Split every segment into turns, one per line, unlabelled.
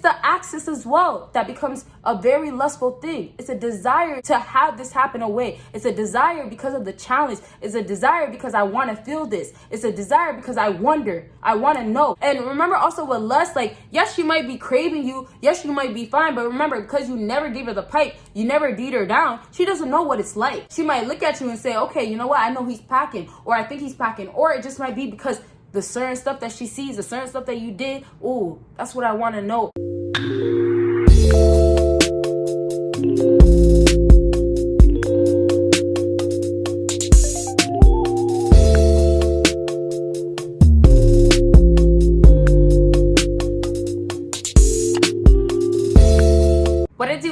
the access as well that becomes a very lustful thing. It's a desire to have this happen away. It's a desire because of the challenge. It's a desire because I want to feel this. It's a desire because I wonder. I want to know. And remember also with lust, like, yes, she might be craving you. Yes, you might be fine. But remember, because you never gave her the pipe, you never beat her down, she doesn't know what it's like. She might look at you and say, okay, you know what? I know he's packing, or I think he's packing, or it just might be because the certain stuff that she sees, the certain stuff that you did, ooh, that's what I want to know.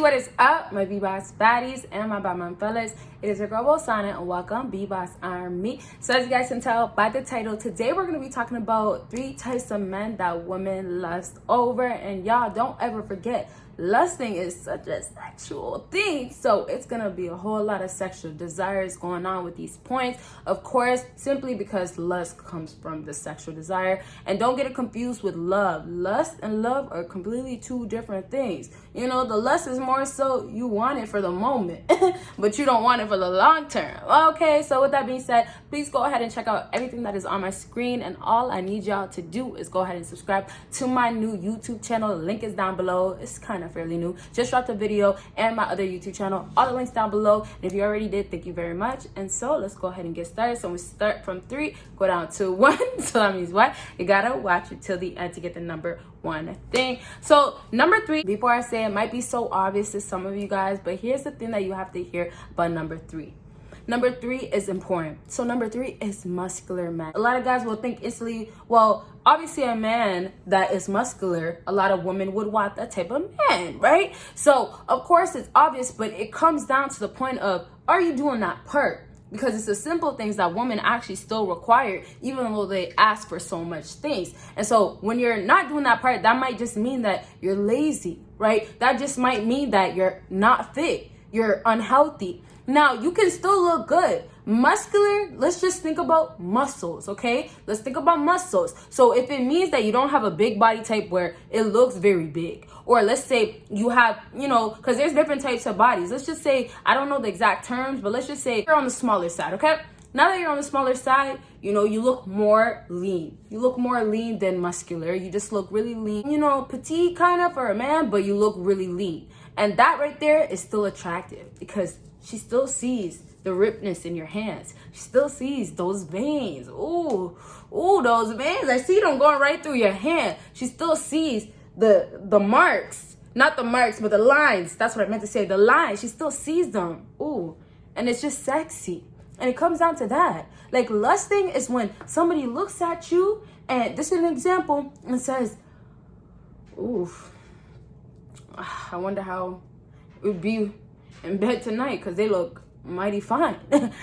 What is up, my BBossBaddies and my BBossArmy fellas? It is your girl Bosana, and welcome BBossArmy. So as you guys can tell by the title, today we're going to be talking about 3 types of men that women lust over. And y'all, don't ever forget, lusting is such a sexual thing, so it's gonna be a whole lot of sexual desires going on with these points, of course, simply because lust comes from the sexual desire. And don't get it confused with love. Lust and love are completely 2 different things. You know, the lust is more so you want it for the moment but you don't want it for the long term. Okay, so with that being said, please go ahead and check out everything that is on my screen, and all I need y'all to do is go ahead and subscribe to my new YouTube channel. The link is down below. It's kind of fairly new, just dropped a video, and my other YouTube channel, all the links down below. And if you already did, thank you very much. And so let's go ahead and get started. So we start from 3, go down to 1. So that means what? You gotta watch it till the end to get the number 1 thing. So number 3, before I say it might be so obvious to some of you guys, but here's the thing that you have to hear about number 3. Number 3 is important. So number 3 is muscular man. A lot of guys will think instantly, well, obviously a man that is muscular, a lot of women would want that type of man, right? So of course it's obvious, but it comes down to the point of, are you doing that part? Because it's the simple things that women actually still require, even though they ask for so much things. And so when you're not doing that part, that might just mean that you're lazy, right? That just might mean that you're not fit, you're unhealthy. Now, you can still look good. Muscular, let's just think about muscles, okay? Let's think about muscles. So if it means that you don't have a big body type where it looks very big, or let's say you have, you know, because there's different types of bodies. Let's just say, I don't know the exact terms, but let's just say you're on the smaller side, okay? Now that you're on the smaller side, you know, you look more lean. You look more lean than muscular. You just look really lean. You know, petite kind of for a man, but you look really lean. And that right there is still attractive because she still sees the ripness in your hands. She still sees those veins. Ooh, those veins. I see them going right through your hand. She still sees the marks. Not the marks, but the lines. That's what I meant to say. The lines. She still sees them. Ooh, and it's just sexy. And it comes down to that. Like, lusting is when somebody looks at you, and this is an example, and says, oof, I wonder how it would be in bed tonight, because they look mighty fine.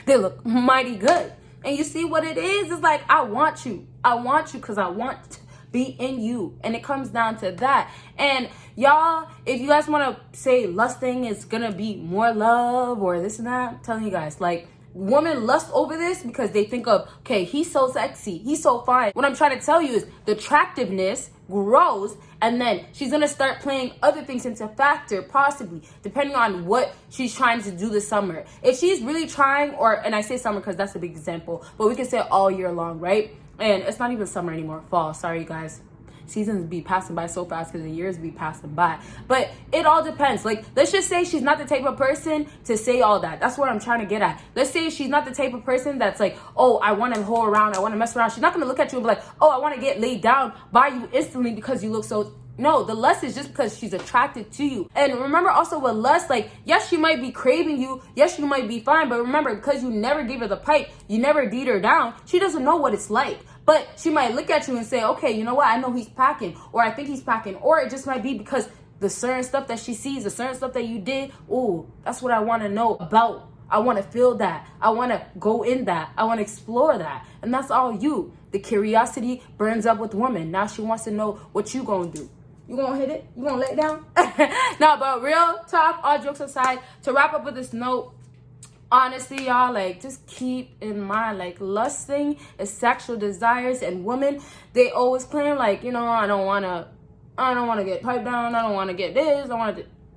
They look mighty good. And you see what it is? It's like, I want you. I want you because I want to be in you. And it comes down to that. And y'all, if you guys want to say lusting is going to be more love or this and that, I'm telling you guys, like, women lust over this because they think of, okay, he's so sexy, he's so fine. What I'm trying to tell you is the attractiveness grows, and then she's gonna start playing other things into factor, possibly depending on what she's trying to do this summer. If she's really trying, and I say summer because that's a big example, but we can say all year long, right? And it's not even summer anymore, fall. Sorry guys, seasons be passing by so fast because the years be passing by. But it all depends. Like, let's just say she's not the type of person to say all that. That's what I'm trying to get at. Let's say she's not the type of person that's like, oh, I want to hold around, I want to mess around. She's not going to look at you and be like, oh, I want to get laid down by you instantly because you look so... No, the lust is just because she's attracted to you. And remember also with lust, like, yes, she might be craving you. Yes, you might be fine. But remember, because you never gave her the pipe, you never beat her down, she doesn't know what it's like. But she might look at you and say, okay, you know what? I know he's packing, or I think he's packing. Or it just might be because the certain stuff that she sees, the certain stuff that you did, ooh, that's what I want to know about. I want to feel that. I want to go in that. I want to explore that. And that's all you. The curiosity burns up with women. Now she wants to know what you gonna do. You gonna hit it? You gonna let it down? No, but real talk, all jokes aside, to wrap up with this note, honestly, y'all, like, just keep in mind, like, lusting is sexual desires, and women, they always claim, like, you know, I don't want I don't want to get piped down. I don't want to get this.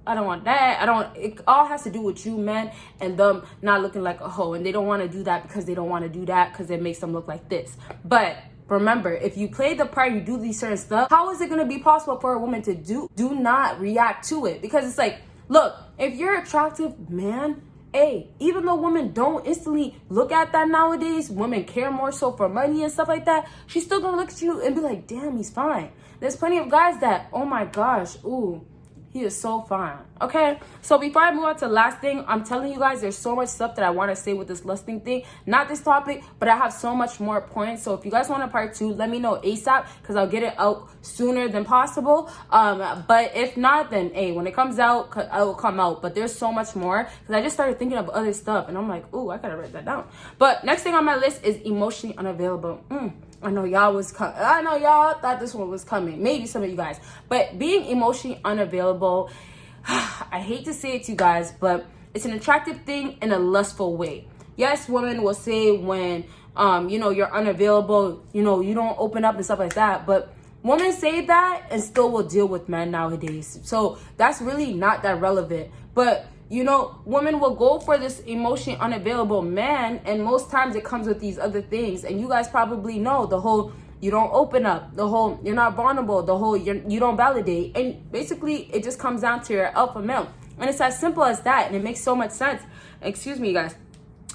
I don't want that. It all has to do with you men and them not looking like a hoe. And they don't want to do that because they don't want to do that because it makes them look like this. But remember, if you play the part, you do these certain stuff, how is it going to be possible for a woman to do not react to it? Because it's like, look, if you're attractive, man, hey, even though women don't instantly look at that nowadays, women care more so for money and stuff like that, she's still going to look at you and be like, damn, he's fine. There's plenty of guys that, oh my gosh, ooh, he is so fine. Okay, so before I move on to the last thing, I'm telling you guys there's so much stuff that I want to say with this lusting thing. Not this topic, but I have so much more points. So if you guys want a part 2, let me know ASAP because I'll get it out sooner than possible. But if not, then hey, when it comes out, it will come out. But there's so much more because I just started thinking of other stuff and I'm like, ooh, I gotta write that down. But next thing on my list is emotionally unavailable. I know y'all thought this one was coming. Maybe some of you guys. But being emotionally unavailable, I hate to say it to you guys, but it's an attractive thing in a lustful way. Yes, women will say when, you're unavailable, you don't open up and stuff like that. But women say that and still will deal with men nowadays. So that's really not that relevant. But women will go for this emotionally unavailable man, and most times it comes with these other things. And you guys probably know the whole you don't open up, the whole you're not vulnerable, the whole you don't validate. And basically, it just comes down to your alpha male. And it's as simple as that. And it makes so much sense. Excuse me, guys.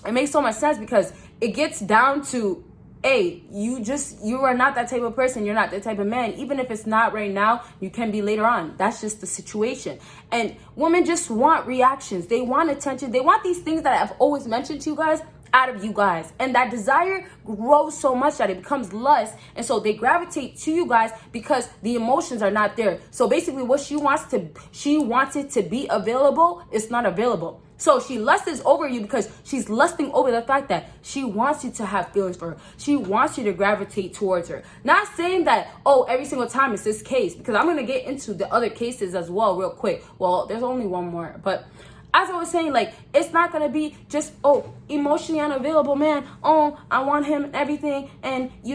It makes so much sense because it gets down to, hey, you are not that type of person. You're not that type of man. Even if it's not right now, you can be later on. That's just the situation. And women just want reactions. They want attention. They want these things that I've always mentioned to you guys out of you guys. And that desire grows so much that it becomes lust. And so they gravitate to you guys because the emotions are not there. So basically what she wants it to be available, it's not available. So she lusts over you because she's lusting over the fact that she wants you to have feelings for her. She wants you to gravitate towards her. Not saying that, oh, every single time it's this case, because I'm going to get into the other cases as well real quick. Well, there's only one more. But as I was saying, like, it's not going to be just, oh, emotionally unavailable man. Oh, I want him and everything. And, he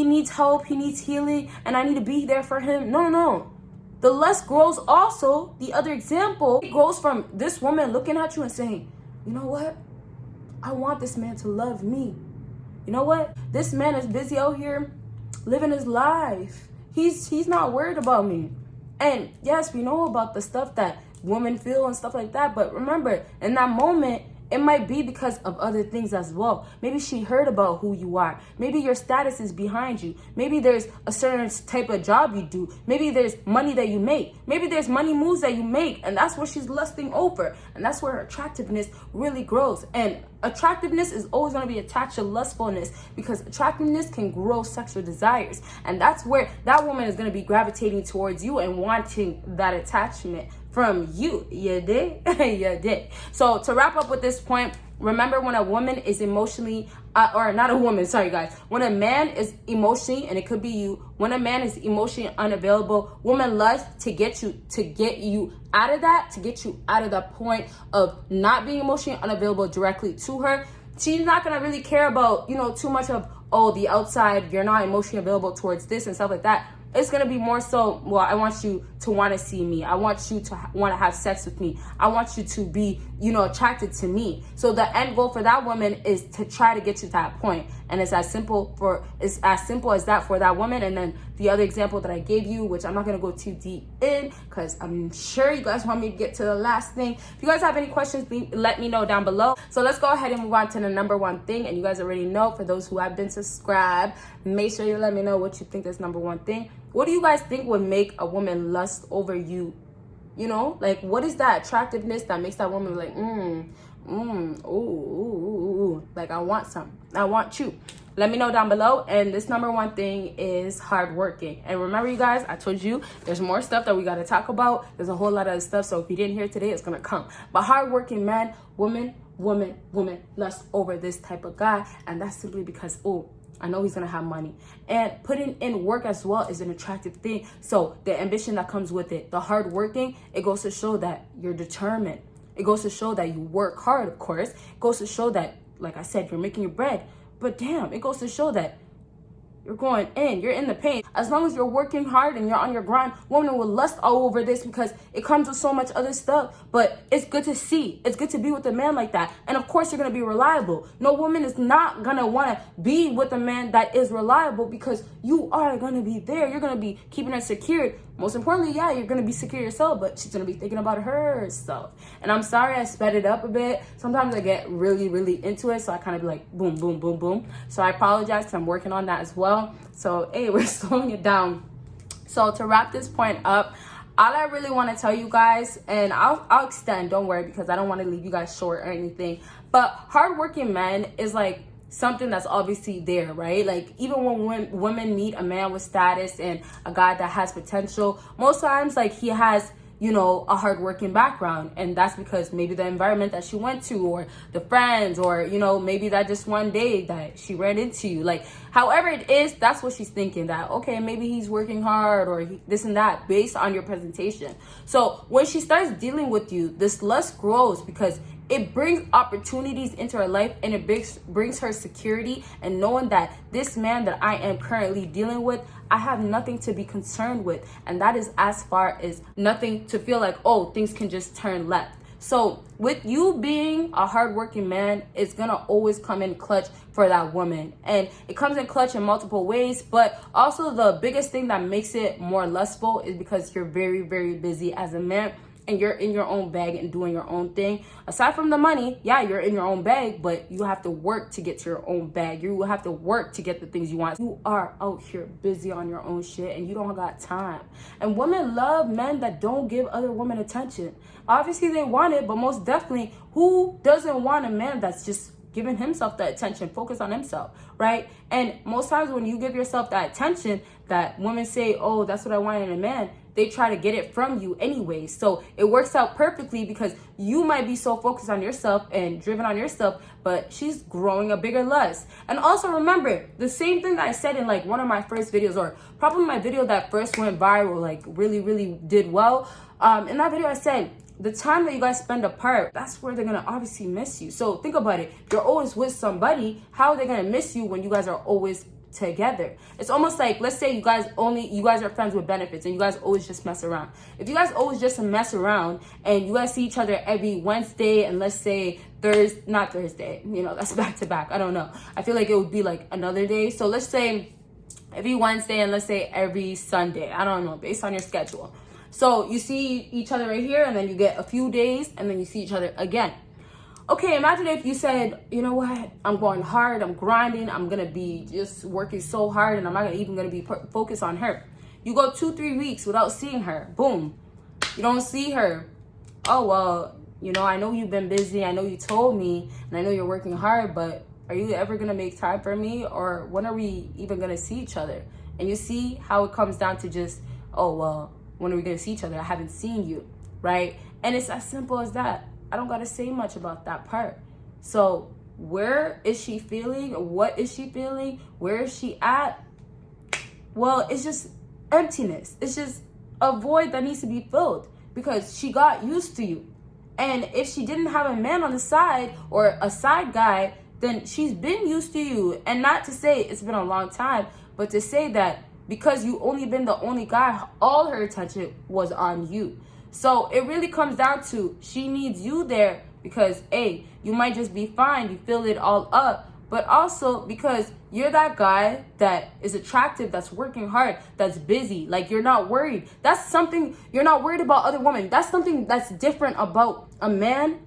needs help. He needs healing. And I need to be there for him. No. The lust grows also, the other example, it grows from this woman looking at you and saying, you know what? I want this man to love me. You know what? This man is busy out here living his life. He's not worried about me. And yes, we know about the stuff that women feel and stuff like that. But remember, in that moment, it might be because of other things as well. Maybe she heard about who you are. Maybe your status is behind you. Maybe there's a certain type of job you do. Maybe there's money that you make. Maybe there's money moves that you make. And that's what she's lusting over. And that's where her attractiveness really grows. And attractiveness is always going to be attached to lustfulness because attractiveness can grow sexual desires. And that's where that woman is going to be gravitating towards you and wanting that attachment from you. You dig? You dig. So to wrap up with this point, remember when a woman is emotionally, or not a woman, sorry guys, when a man is emotionally, and it could be you, when a man is emotionally unavailable, woman loves to get you out of that, to get you out of that point of not being emotionally unavailable directly to her. She's not going to really care about, too much of, oh, the outside, you're not emotionally available towards this and stuff like that. It's going to be more so, well, I want you to want to see me. I want you to want to have sex with me. I want you to be, attracted to me. So the end goal for that woman is to try to get you to that point. And it's as simple as that for that woman. And then the other example that I gave you, which I'm not going to go too deep in because I'm sure you guys want me to get to the last thing. If you guys have any questions, let me know down below. So let's go ahead and move on to the number one thing. And you guys already know, for those who have been subscribed, make sure you let me know what you think is number one thing. What do you guys think would make a woman lust over you? Like, what is that attractiveness that makes that woman like, ooh, like, I want some. I want you. Let me know down below. And this number one thing is hardworking. And remember, you guys, I told you there's more stuff that we got to talk about. There's a whole lot of stuff. So if you didn't hear today, it's going to come. But hardworking man, woman lust over this type of guy. And that's simply because, I know he's going to have money. And putting in work as well is an attractive thing. So the ambition that comes with it, the hard working, it goes to show that you're determined. It goes to show that you work hard, of course. It goes to show that, like I said, you're making your bread. But damn, it goes to show that you're going in, you're in the paint. As long as you're working hard and you're on your grind, women will lust all over this because it comes with so much other stuff. But it's good to see. It's good to be with a man like that. And of course, you're going to be reliable. No woman is not going to want to be with a man that is reliable because you are going to be there. You're going to be keeping her secured. Most importantly, yeah, you're going to be secure yourself, but she's going to be thinking about herself. And I'm sorry I sped it up a bit. Sometimes I get really, really into it, so I kind of be like boom, boom, boom, boom. So I apologize because I'm working on that as well. So, hey, we're slowing it down. So to wrap this point up, all I really want to tell you guys, and I'll extend, don't worry, because I don't want to leave you guys short or anything, but hardworking men is like something that's obviously there, right? Like even when women meet a man with status and a guy that has potential, most times like he has, you know, a hardworking background, and that's because maybe the environment that she went to, or the friends, or you know, maybe that just one day that she ran into you, like however it is, that's what she's thinking, that okay, maybe he's working hard or this and that based on your presentation. So when she starts dealing with you, this lust grows because it brings opportunities into her life, and it brings her security and knowing that this man that I am currently dealing with, I have nothing to be concerned with. And that is as far as nothing to feel like, oh, things can just turn left. So with you being a hardworking man, it's going to always come in clutch for that woman. And it comes in clutch in multiple ways. But also the biggest thing that makes it more lustful is because you're very, very busy as a man. And you're in your own bag and doing your own thing. Aside from the money, yeah, you're in your own bag, but you have to work to get to your own bag. You will have to work to get the things you want. You are out here busy on your own shit and you don't got time. And women love men that don't give other women attention. Obviously they want it, but most definitely, who doesn't want a man that's just giving himself the attention, focus on himself, right? And most times when you give yourself that attention that women say, oh, that's what I want in a man, they try to get it from you anyway. So it works out perfectly because you might be so focused on yourself and driven on yourself, but she's growing a bigger lust. And also remember, the same thing that I said in like one of my first videos, or probably my video that first went viral, like really, really did well. In that video I said, the time that you guys spend apart, that's where they're gonna obviously miss you. So think about it. You're always with somebody. How are they gonna miss you when you guys are always together? It's almost like, let's say you guys are friends with benefits and you guys always just mess around. If you guys always just mess around and you guys see each other every Wednesday and let's say not Thursday, you know, that's back to back. I don't know. I feel like it would be like another day. So let's say every Wednesday and let's say every Sunday. I don't know, based on your schedule. So you see each other right here and then you get a few days and then you see each other again. Okay, imagine if you said, you know what, I'm going hard, I'm grinding, I'm going to be just working so hard and I'm not even going to be focused on her. You go 2-3 weeks without seeing her. Boom. You don't see her. Oh, well, you know, I know you've been busy. I know you told me and I know you're working hard, but are you ever going to make time for me? Or when are we even going to see each other? And you see how it comes down to just, oh, well, when are we going to see each other? I haven't seen you, right? And it's as simple as that. I don't got to say much about that part. So where is she feeling? What is she feeling? Where is she at? Well, it's just emptiness. It's just a void that needs to be filled because she got used to you. And if she didn't have a man on the side or a side guy, then she's been used to you. And not to say it's been a long time, but to say that because you only been the only guy, all her attention was on you. So it really comes down to she needs you there because, A, you might just be fine, you fill it all up, but also because you're that guy that is attractive, that's working hard, that's busy, like you're not worried. That's something, you're not worried about other women. That's something that's different about a man.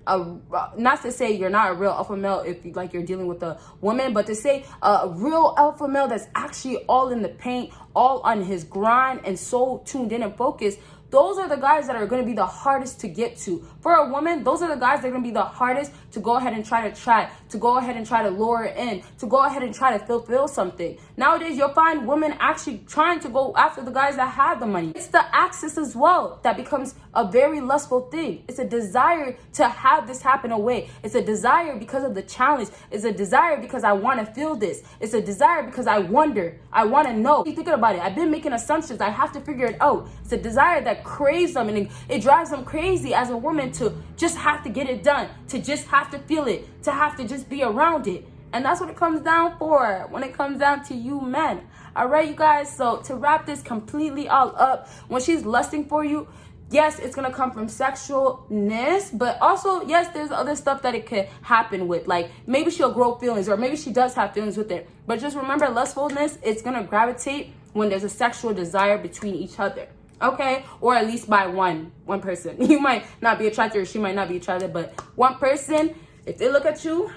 Not to say you're not a real alpha male if like you're dealing with a woman, but to say a real alpha male that's actually all in the paint, all on his grind and so tuned in and focused. Those are the guys that are going to be the hardest to get to. For a woman, those are the guys that are going to be the hardest to go ahead and try to go ahead and try to lure in, to go ahead and try to fulfill something. Nowadays, you'll find women actually trying to go after the guys that have the money. It's the access as well that becomes a very lustful thing. It's a desire to have this happen away. It's a desire because of the challenge. It's a desire because I want to feel this. It's a desire because I wonder. I want to know. Keep thinking about it. I've been making assumptions. I have to figure it out. It's a desire that craves them and it drives them crazy as a woman to just have to get it done, to just have to feel it, to have to just be around it. And that's what it comes down for when it comes down to you men. All right, you guys. So to wrap this completely all up, when she's lusting for you, yes, it's gonna come from sexualness, but also, yes, there's other stuff that it could happen with. Like, maybe she'll grow feelings, or maybe she does have feelings with it. But just remember, lustfulness, it's gonna gravitate when there's a sexual desire between each other, okay? Or at least by one person. You might not be attracted, or she might not be attracted, but one person, if they look at you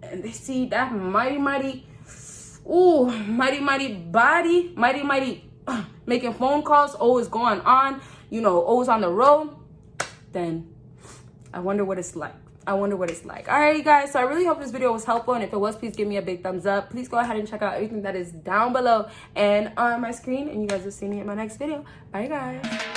and they see that mighty body, making phone calls, always going on, you know, always on the road, then I wonder what it's like. All right, you guys, so I really hope this video was helpful, and if it was, please give me a big thumbs up. Please go ahead and check out everything that is down below and on my screen, and you guys will see me in my next video. Bye, guys.